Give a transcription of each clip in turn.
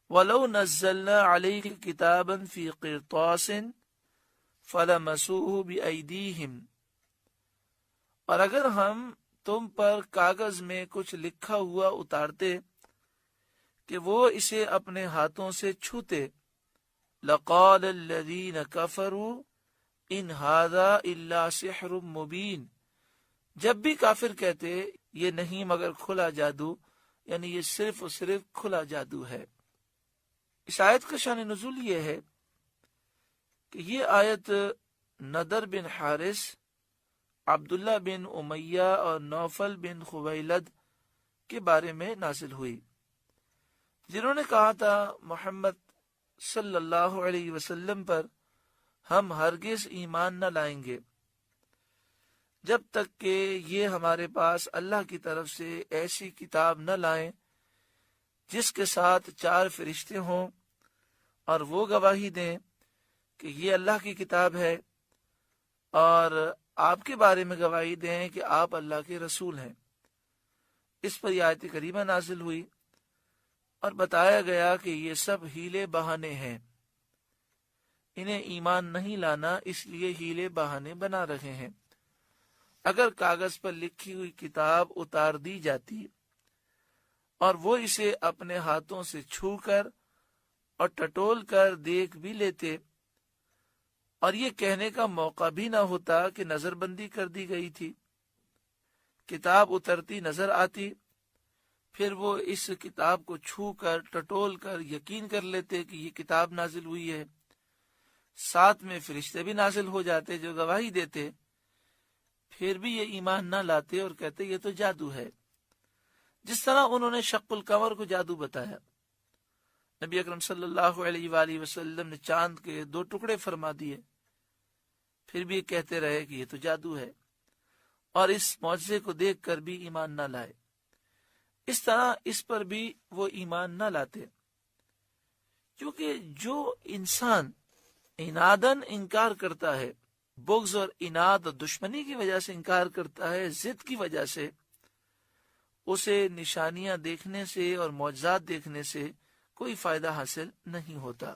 وَلَوْ نَزَّلْنَا عَلَيْكَ كِتَابًا فِي قِرْطَاسٍ فَلَمَسُوهُ بِأَيْدِيهِمْ، اور اگر ہم تم پر کاغذ میں کچھ لکھا ہوا اتارتے کہ وہ اسے اپنے ہاتھوں سے چھوتے، لَقَالَ الَّذِينَ كَفَرُوا إِنْ هَذَا إِلَّا سِحْرٌ مُبِينٌ، جب بھی کافر کہتے یہ نہیں مگر کھلا جادو، یعنی یہ صرف اور صرف کھلا جادو ہے۔ اس آیت کا شان نزول یہ ہے کہ یہ آیت نضر بن حارث، عبداللہ بن امیہ اور نوفل بن خویلد کے بارے میں نازل ہوئی، جنہوں نے کہا تھا محمد صلی اللہ علیہ وسلم پر ہم ہرگز ایمان نہ لائیں گے جب تک کہ یہ ہمارے پاس اللہ کی طرف سے ایسی کتاب نہ لائیں جس کے ساتھ 4 فرشتے ہوں اور وہ گواہی دیں کہ یہ اللہ کی کتاب ہے، اور آپ کے بارے میں گواہی دیں کہ آپ اللہ کے رسول ہیں۔ اس پر یہ آیت کریمہ نازل ہوئی اور بتایا گیا کہ یہ سب ہیلے بہانے ہیں، انہیں ایمان نہیں لانا، اس لیے ہیلے بہانے بنا رہے ہیں۔ اگر کاغذ پر لکھی ہوئی کتاب اتار دی جاتی اور وہ اسے اپنے ہاتھوں سے چھو کر اور ٹٹول کر دیکھ بھی لیتے، اور یہ کہنے کا موقع بھی نہ ہوتا کہ نظر بندی کر دی گئی تھی، کتاب اترتی نظر آتی، پھر وہ اس کتاب کو چھو کر ٹٹول کر یقین کر لیتے کہ یہ کتاب نازل ہوئی ہے، ساتھ میں فرشتے بھی نازل ہو جاتے جو گواہی دیتے، پھر بھی یہ ایمان نہ لاتے اور کہتے یہ تو جادو ہے۔ جس طرح انہوں نے شق القمر کو جادو بتایا، نبی اکرم صلی اللہ علیہ وآلہ وسلم نے چاند کے 2 ٹکڑے فرما دیے، پھر بھی کہتے رہے کہ یہ تو جادو ہے، اور اس معجزے کو دیکھ کر بھی ایمان نہ لائے۔ اس طرح اس پر بھی وہ ایمان نہ لاتے، کیونکہ جو انسان عناداً انکار کرتا ہے، بغض اور عناد اور دشمنی کی وجہ سے انکار کرتا ہے، ضد کی وجہ سے، اسے نشانیاں دیکھنے سے اور معجزات دیکھنے سے کوئی فائدہ حاصل نہیں ہوتا۔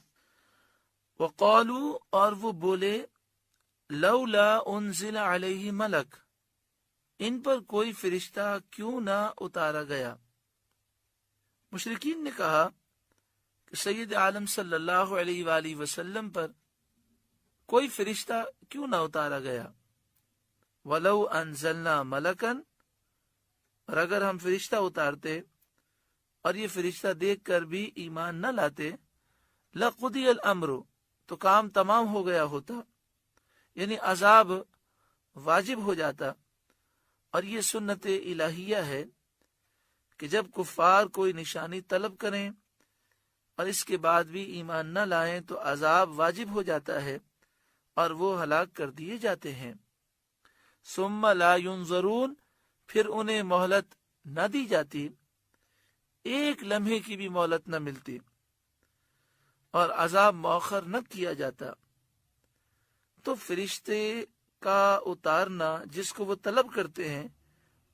وقالوا، اور وہ بولے، لولا انزل علیہ ملک، ان پر کوئی فرشتہ کیوں نہ اتارا گیا۔ مشرکین نے کہا کہ سید عالم صلی اللہ علیہ وآلہ وسلم پر کوئی فرشتہ کیوں نہ اتارا گیا۔ وَلَوْ أَنزَلْنَا مَلَكًا، اور اگر ہم فرشتہ اتارتے اور یہ فرشتہ دیکھ کر بھی ایمان نہ لاتے، لَقُضِيَ الْأَمْرُ، تو کام تمام ہو گیا ہوتا، یعنی عذاب واجب ہو جاتا۔ اور یہ سنت الہیہ ہے کہ جب کفار کوئی نشانی طلب کریں اور اس کے بعد بھی ایمان نہ لائیں تو عذاب واجب ہو جاتا ہے اور وہ ہلاک کر دیے جاتے ہیں۔ ثم لا ينظرون، پھر انہیں مہلت نہ دی جاتی، ایک لمحے کی بھی مہلت نہ ملتی، اور عذاب مؤخر نہ کیا جاتا۔ تو فرشتے کا اتارنا جس کو وہ طلب کرتے ہیں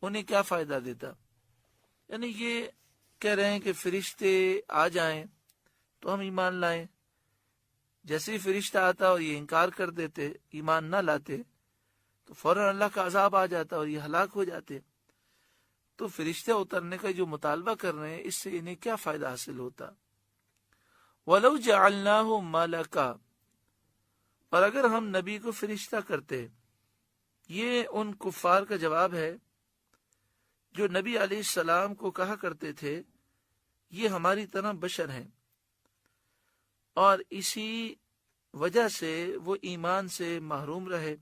انہیں کیا فائدہ دیتا؟ یعنی یہ کہہ رہے ہیں کہ فرشتے آ جائیں تو ہم ایمان لائیں، جیسے ہی فرشتہ آتا اور یہ انکار کر دیتے، ایمان نہ لاتے، تو فوراً اللہ کا عذاب آ جاتا اور یہ ہلاک ہو جاتے۔ تو فرشتے اترنے کا جو مطالبہ کر رہے ہیں اس سے انہیں کیا فائدہ حاصل ہوتا؟ وَلَوْ جَعَلْنَاهُ مَلَكًا، اور اگر ہم نبی کو فرشتہ کرتے، یہ ان کفار کا جواب ہے جو نبی علیہ السلام کو کہا کرتے تھے یہ ہماری طرح بشر ہیں، اور اسی وجہ سے وہ ایمان سے محروم رہے۔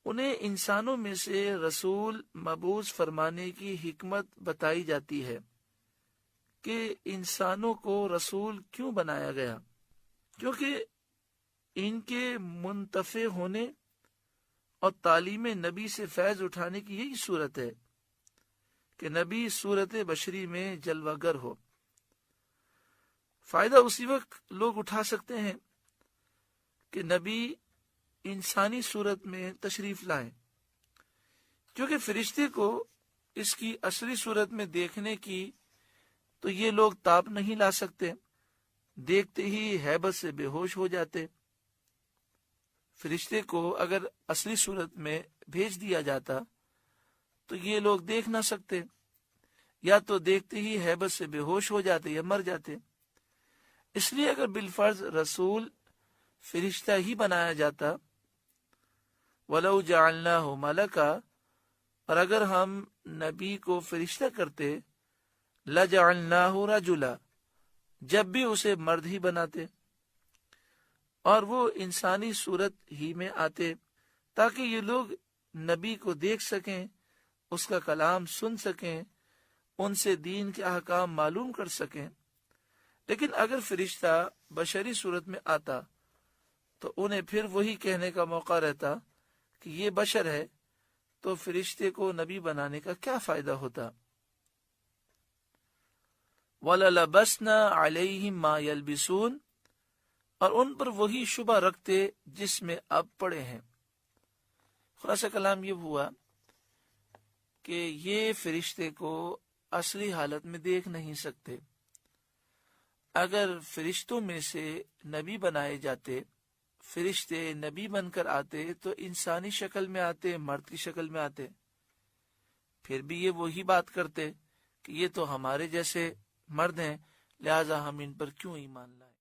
انہیں انسانوں میں سے رسول مبعوث فرمانے کی حکمت بتائی جاتی ہے کہ انسانوں کو رسول کیوں بنایا گیا، کیونکہ ان کے منتفع ہونے اور تعلیم نبی سے فیض اٹھانے کی یہی صورت ہے کہ نبی صورت بشری میں جلوہ گر ہو۔ فائدہ اسی وقت لوگ اٹھا سکتے ہیں کہ نبی انسانی صورت میں تشریف لائیں، کیونکہ فرشتے کو اس کی اصلی صورت میں دیکھنے کی تو یہ لوگ تاب نہیں لا سکتے، دیکھتے ہی ہیبت سے بے ہوش ہو جاتے۔ فرشتے کو اگر اصلی صورت میں بھیج دیا جاتا تو یہ لوگ دیکھ نہ سکتے، یا تو دیکھتے ہی ہیبت سے بے ہوش ہو جاتے یا مر جاتے۔ اس لیے اگر بالفرض رسول فرشتہ ہی بنایا جاتا، وَلَوْ جَعَلْنَاهُ مَلَكًا، اور اگر ہم نبی کو فرشتہ کرتے، لَجَعَلْنَاهُ رَجُلًا، جب بھی اسے مرد ہی بناتے، اور وہ انسانی صورت ہی میں آتے، تاکہ یہ لوگ نبی کو دیکھ سکیں، اس کا کلام سن سکیں، ان سے دین کے احکام معلوم کر سکیں۔ لیکن اگر فرشتہ بشری صورت میں آتا تو انہیں پھر وہی کہنے کا موقع رہتا کہ یہ بشر ہے، تو فرشتے کو نبی بنانے کا کیا فائدہ ہوتا؟ وَلَلَبَسْنَا عَلَيْهِمْ مَا يَلْبِسُونَ، اور ان پر وہی شبہ رکھتے جس میں اب پڑے ہیں۔ خلاصہ کلام یہ ہوا کہ یہ فرشتے کو اصلی حالت میں دیکھ نہیں سکتے۔ اگر فرشتوں میں سے نبی بنائے جاتے، فرشتے نبی بن کر آتے تو انسانی شکل میں آتے، مرد کی شکل میں آتے، پھر بھی یہ وہی بات کرتے کہ یہ تو ہمارے جیسے مرد ہیں، لہٰذا ہم ان پر کیوں ایمان لائیں۔